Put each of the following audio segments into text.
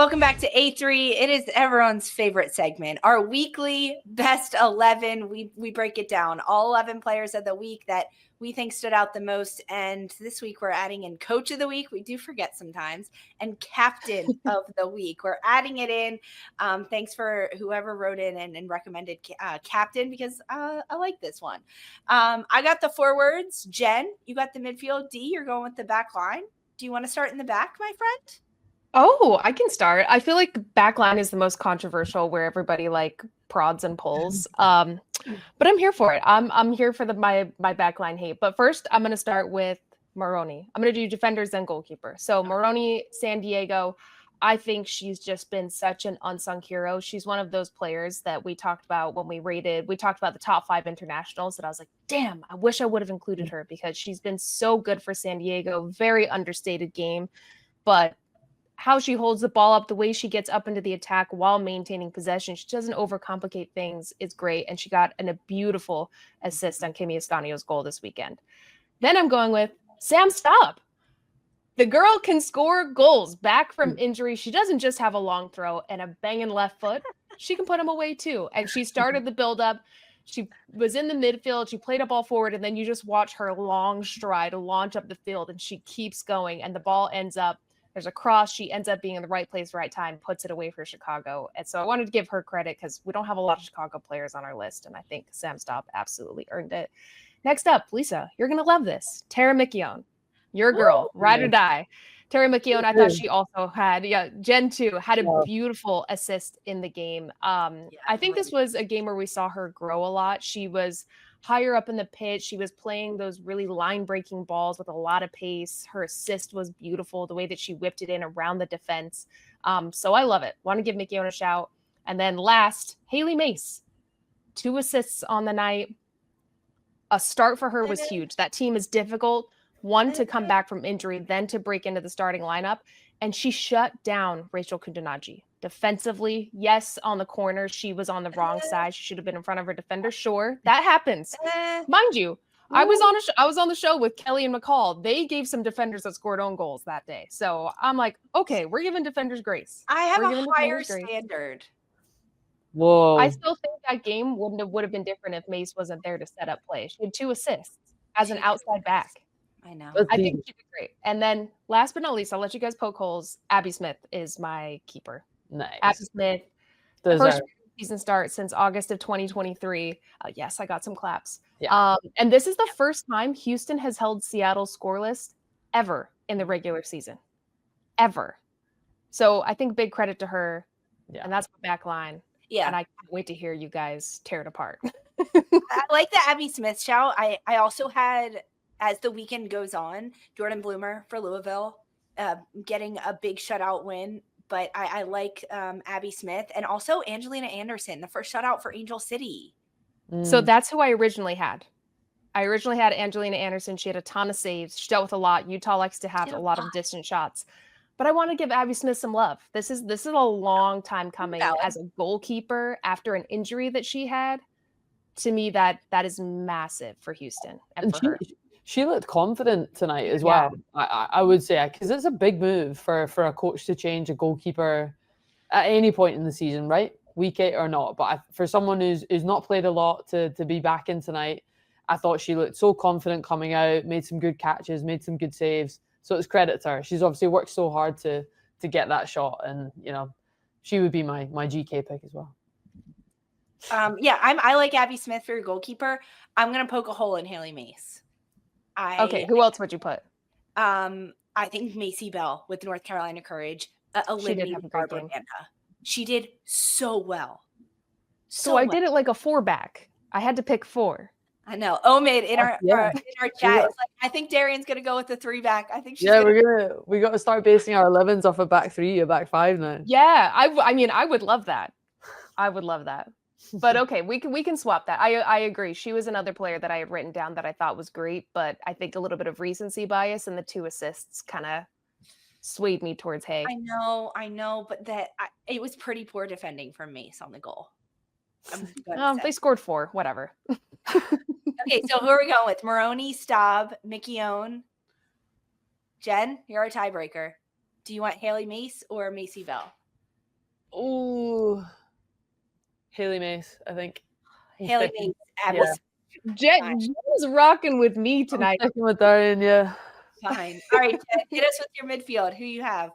Welcome back to A3. It is everyone's favorite segment, our weekly best 11. We break it down, all 11 players of the week that we think stood out the most. And this week we're adding in coach of the week. We do forget sometimes. And captain of the week. We're adding it in. Thanks for whoever wrote in and recommended captain, because I like this one. I got the forwards. Jen, you got the midfield. D, you're going with the back line. Do you want to start in the back, my friend? Oh, I can start. I feel like backline is the most controversial, where everybody like prods and pulls. But I'm here for it. I'm here for my backline hate. But first, I'm going to start with Morroni. I'm going to do defenders and goalkeeper. So Morroni, San Diego. I think she's just been such an unsung hero. She's one of those players that we talked about when we talked about the top 5 internationals, that I was like, damn, I wish I would have included her, because she's been so good for San Diego. Very understated game, but how she holds the ball up, the way she gets up into the attack while maintaining possession, she doesn't overcomplicate things, is great. And she got a beautiful assist on Kimi Estanio's goal this weekend. Then I'm going with Sam Staub. The girl can score goals back from injury. She doesn't just have a long throw and a banging left foot. She can put them away too. And she started the build-up. She was in the midfield. She played a ball forward, and then you just watch her long stride launch up the field, and she keeps going, and the ball ends up, there's a cross. She ends up being in the right place, right time, puts it away for Chicago. And so I wanted to give her credit, because we don't have a lot of Chicago players on our list, and I think Sam Staub absolutely earned it. Next up, Lisa, you're going to love this. Tara McKeown, your girl, ride or die. Tara McKeown, I thought she also had, Jen too, had a beautiful assist in the game. I think this was a game where we saw her grow a lot. She was higher up in the pitch. She was playing those really line-breaking balls with a lot of pace. Her assist was beautiful, the way that she whipped it in around the defense. So I love it. Want to give McKeown a shout. And then last, Haley Mace. 2 assists on the night. A start for her was huge. That team is difficult. One, to come back from injury, then to break into the starting lineup. And she shut down Rachel Kundanaji. Defensively, yes, on the corner, she was on the wrong side. She should have been in front of her defender. Sure, that happens. Mind you, I was on the show with Kelly and McCall. They gave some defenders that scored own goals that day. So I'm like, okay, we're giving defenders grace. I have a higher standard. Whoa. I still think that game would have been different if Mace wasn't there to set up play. She had 2 assists as an outside back. I know. I think she did great. And then last but not least, I'll let you guys poke holes. Abby Smith is my keeper. Nice. Abby Smith, first season start since August of 2023. Yes, I got some claps. Yeah. And this is the first time Houston has held Seattle scoreless ever in the regular season. Ever. So I think big credit to her. Yeah. And that's my back line. Yeah. And I can't wait to hear you guys tear it apart. I like the Abby Smith shout. I also had, as the weekend goes on, Jordan Bloomer for Louisville getting a big shutout win. But I like Abby Smith, and also Angelina Anderson, the first shutout for Angel City. So that's who I originally had. I originally had Angelina Anderson. She had a ton of saves. She dealt with a lot. Utah likes to have a lot of distant shots. But I want to give Abby Smith some love. This is a long time coming as a goalkeeper after an injury that she had. To me, that is massive for Houston and for her. She looked confident tonight as well. I would say, because it's a big move for a coach to change a goalkeeper at any point in the season, right? Week 8 or not. But for someone who's not played a lot to be back in tonight, I thought she looked so confident coming out, made some good catches, made some good saves. So it's credit to her. She's obviously worked so hard to get that shot, and she would be my GK pick as well. I like Abby Smith for your goalkeeper. I'm gonna poke a hole in Haley Mace. Okay, who else would you put? I think Macy Bell with North Carolina Courage eliminated Barbara Banda. She did so well. So I did it like a 4-back. I had to pick 4. I know. Omid in our chat is like, I think Darian's gonna go with the 3-back. I think she's we got to start basing our 11s off a back 3, a back 5 now. Yeah, I mean, I would love that. But okay, we can swap that. I agree. She was another player that I had written down that I thought was great, but I think a little bit of recency bias and the 2 assists kind of swayed me towards Hay. I know, but it was pretty poor defending from Mace on the goal. They scored 4, whatever. Okay, so who are we going with? Morroni, Staub, McKeown. Jen, you're our tiebreaker. Do you want Haley Mace or Macy Bell? Oh, Haley Mace, I think. Haley Mace. Yeah. Jen is rocking with me tonight. I'm sticking with Darian, yeah. Fine. All right, Jen, hit us with your midfield. Who you have?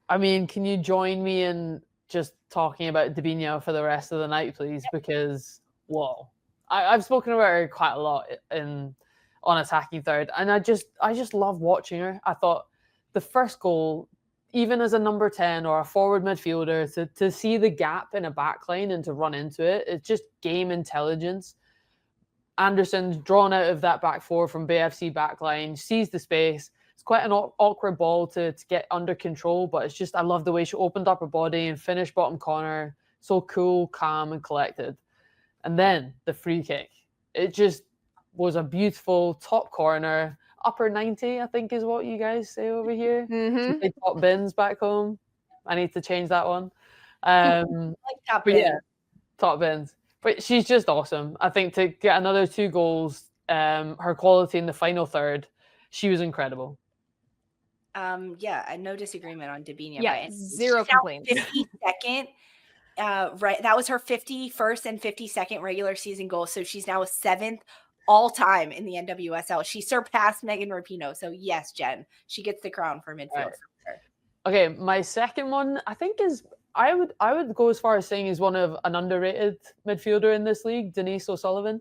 I mean, can you join me in just talking about Debinha for the rest of the night, please? Because, whoa. I've spoken about her quite a lot on attacking third, and I just love watching her. I thought the first goal, even as a number 10 or a forward midfielder, to see the gap in a backline and to run into it, it's just game intelligence. Anderson's drawn out of that back four from BFC backline, sees the space. It's quite an awkward ball to get under control, but it's just, I love the way she opened up her body and finished bottom corner. So cool, calm, and collected. And then the free kick. It just was a beautiful top corner, upper 90, I think is what you guys say over here. Mm-hmm. Say top bins back home. I need to change that one. Like top bin. Yeah, top bins. But she's just awesome. I think to get another 2 goals, her quality in the final third, she was incredible. Yeah, no disagreement on Debinha. Yeah, zero complaints. 52nd. Right, that was her 51st and 52nd regular season goal. So she's now a 7th all time in the NWSL. She surpassed Megan Rapinoe. So yes, Jen, she gets the crown for midfield. Right. Okay, my second one, I think is I would go as far as saying is one of an underrated midfielder in this league, Denise O'Sullivan.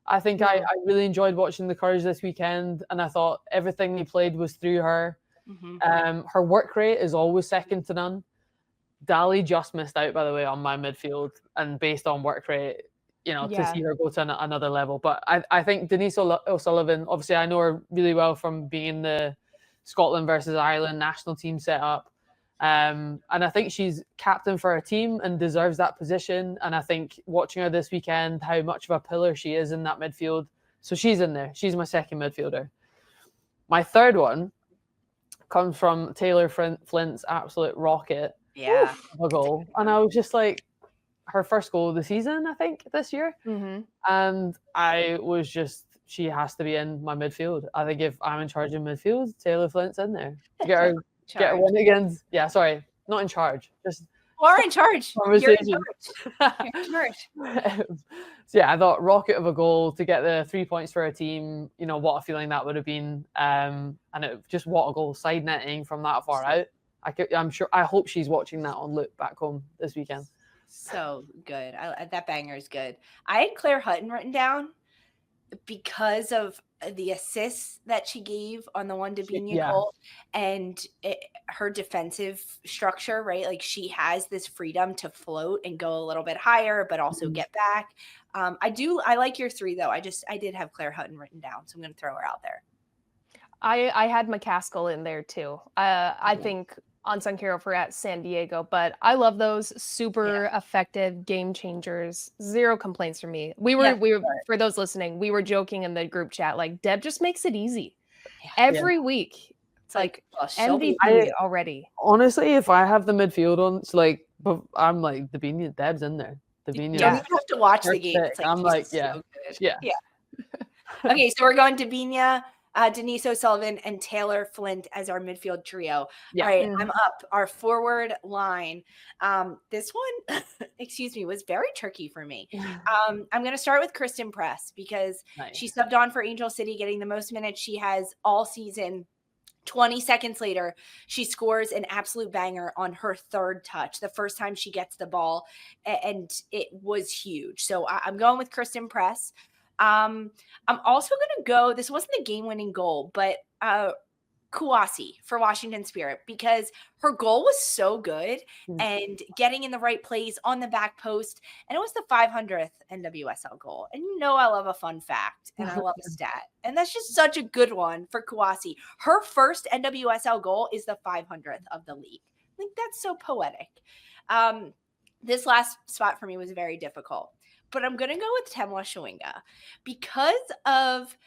I think I really enjoyed watching the Courage this weekend, and I thought everything they played was through her. Mm-hmm. Her work rate is always second to none. Dali just missed out, by the way, on my midfield, and based on work rate, to see her go to another level. But I think Denise O'Sullivan, obviously I know her really well from being in the Scotland versus Ireland national team setup. And I think she's captain for her team and deserves that position. And I think watching her this weekend, how much of a pillar she is in that midfield. So she's in there. She's my second midfielder. My third one comes from Taylor Flint's absolute rocket. Yeah. A goal. And I was just like, her first goal of the season, I think, this year. Mm-hmm. And I was just, she has to be in my midfield. I think if I'm in charge of midfield, Taylor Flint's in there. Get her one against, not in charge. Just or in charge. You're in charge. So yeah, I thought rocket of a goal to get the 3 points for our team. What a feeling that would have been. And it just what a goal, side netting from that far out. I hope she's watching that on loop back home this weekend. So good. That banger is good. I had Claire Hutton written down because of the assists that she gave on the one Debinha goal and her defensive structure, right? Like she has this freedom to float and go a little bit higher, but also get back. I like your 3 though. I did have Claire Hutton written down, so I'm going to throw her out there. I had McCaskill in there too. I think unsung hero for at San Diego, but I love those super effective game changers. Zero complaints from me. We were for those listening, we were joking in the group chat like Deb just makes it easy every week. It's like MVP already. Honestly, if I have the midfield on, it's like, but I'm like Debinha, Deb's in there. Debinha. You don't even have to watch the game. It's like, I'm like, so good. Okay, so we're going Debinha, Denise O'Sullivan, and Taylor Flint as our midfield trio. Yeah. All right, I'm up. Our forward line. This one, was very tricky for me. I'm going to start with Kristen Press because she subbed on for Angel City, getting the most minutes she has all season. 20 seconds later, she scores an absolute banger on her third touch, the first time she gets the ball, and it was huge. So I'm going with Kristen Press. I'm also going to go, this wasn't a game-winning goal, but Kouassi for Washington Spirit, because her goal was so good and getting in the right place on the back post, and it was the 500th NWSL goal. And I love a fun fact and I love a stat, and that's just such a good one for Kouassi. Her first NWSL goal is the 500th of the league. I think that's so poetic. This last spot for me was very difficult, but I'm going to go with Temwa Shawinga because of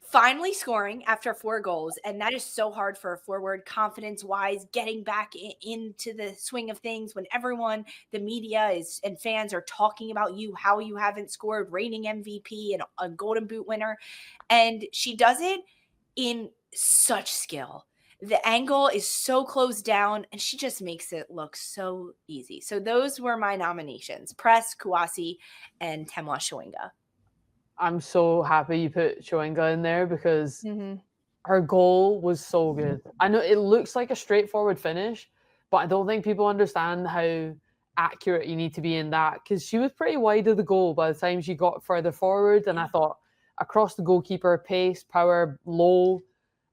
finally scoring after 4 goals. And that is so hard for a forward, confidence-wise, getting back into the swing of things when everyone, the media and fans are talking about you, how you haven't scored, reigning MVP and a Golden Boot winner. And she does it in such skill The angle is so closed down, and she just makes it look so easy. So those were my nominations: Press, Kouassi, and Temwa Chewinga. I'm so happy you put Chewinga in there because her goal was so good. I know it looks like a straightforward finish, but I don't think people understand how accurate you need to be in that, because she was pretty wide of the goal by the time she got further forward. And I thought, across the goalkeeper, pace, power, low,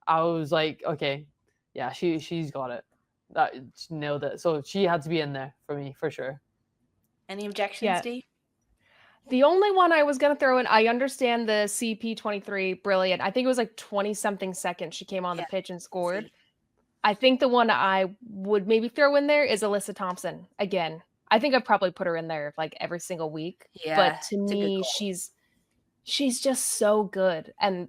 I was like, okay, yeah, she's got it. She nailed it. So she had to be in there for me, for sure. Any objections, Dee? The only one I was going to throw in, I understand the CP23, brilliant. I think it was like 20-something seconds she came on the pitch and scored. I think the one I would maybe throw in there is Alyssa Thompson. Again, I think I've probably put her in there like every single week. Yeah, but to me, she's just so good. And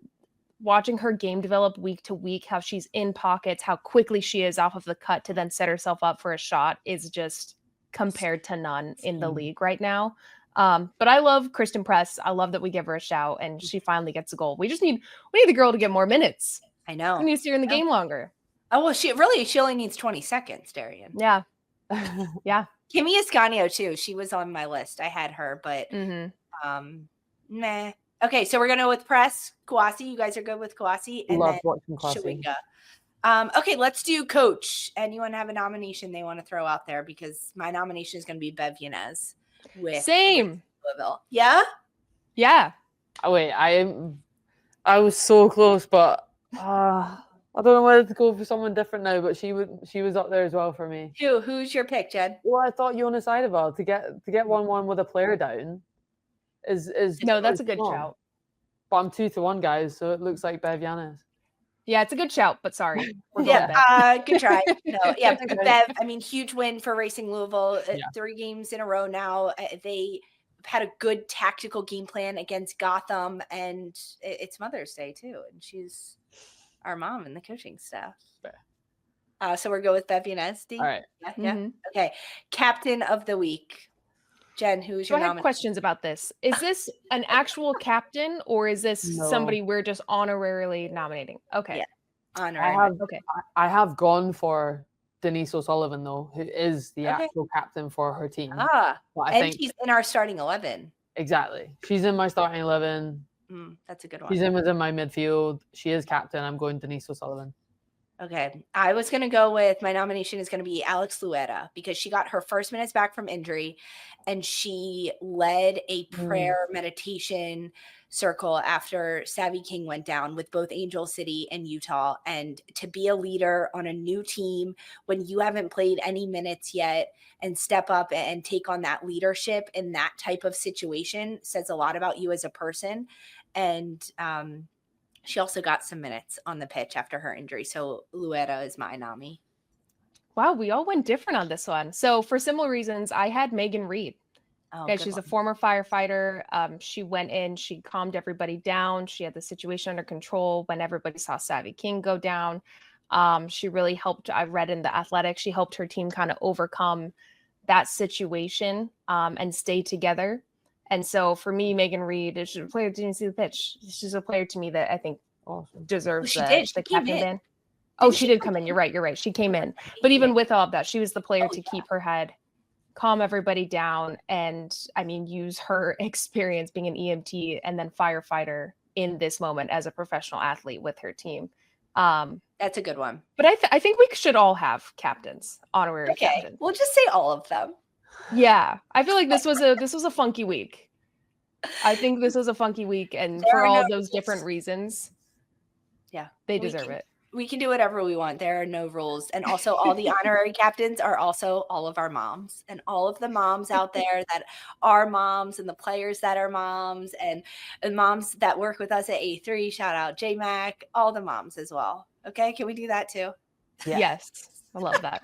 watching her game develop week to week, how she's in pockets, how quickly she is off of the cut to then set herself up for a shot is just compared to none in the league right now. But I love Kristen Press. I love that we give her a shout and she finally gets a goal. We need the girl to get more minutes. I know. We need to see her in the game longer. Oh, well, she only needs 20 seconds, Darian. Yeah. Yeah. Kimmy Ascanio too. She was on my list. I had her, but nah. Okay, so we're going to go with Press, Kouassi. You guys are good with Kouassi? And Love then watching Kouassi. Chewinga. Okay, let's do Coach. Anyone have a nomination they want to throw out there? Because my nomination is going to be Bev Yanez. Same. Louisville. Yeah? Yeah. Oh, wait, I was so close, but I don't know whether to go for someone different now, but she was up there as well for me. Who's your pick, Jen? Well, I thought Jonas Eidevall to get 1-1 with a player down is no, that's a good shout. But I'm 2-1, guys, so it looks like Bev Yanez. Yeah, it's a good shout, but sorry. Good try. No, yeah, Bev, I mean, huge win for Racing Louisville. 3 games in a row now. They had a good tactical game plan against Gotham, and it's Mother's Day too, and she's our mom in the coaching staff. So we're going with Bev Yanez. All right. Yeah. Okay. Captain of the week. Jen, who's your nominee? I have questions about this. Is this an actual captain or is this somebody we're just honorarily nominating? Okay. Yeah. Honorary. I have gone for Denise O'Sullivan, though, who is the actual captain for her team. She's in our starting 11. Exactly. She's in my starting 11. That's a good one. She's within my midfield. She is captain. I'm going Denise O'Sullivan. Okay. I was going to go with, my nomination is going to be Alex Luetta, because she got her first minutes back from injury and she led a prayer meditation circle after Savvy King went down with both Angel City and Utah. And to be a leader on a new team when you haven't played any minutes yet and step up and take on that leadership in that type of situation says a lot about you as a person. And, she also got some minutes on the pitch after her injury. So Luetta is my nominee. Wow, we all went different on this one. So for similar reasons, I had Megan Reed. She's a former firefighter. She went in, she calmed everybody down. She had the situation under control when everybody saw Savvy King go down. She really helped. I read in The Athletic, she helped her team kind of overcome that situation and stay together. And so for me, Megan Reed is a player. Didn't see the pitch. She's a player to me that I think deserves the captain ban. Oh, she did come in. You're right. She came in. But even with all of that, she was the player to keep her head, calm everybody down, and use her experience being an EMT and then firefighter in this moment as a professional athlete with her team. That's a good one. But I think we should all have captains, honorary captains. We'll just say all of them. Yeah, I feel like this was a funky week. I think this was a funky week, and for all those different reasons, they deserve it. We can do whatever we want. There are no rules. And also all the honorary captains are also all of our moms, and all of the moms out there that are moms, and the players that are moms, and moms that work with us at A3. Shout out JMac, all the moms as well. Okay, can we do that too? Yes, I love that.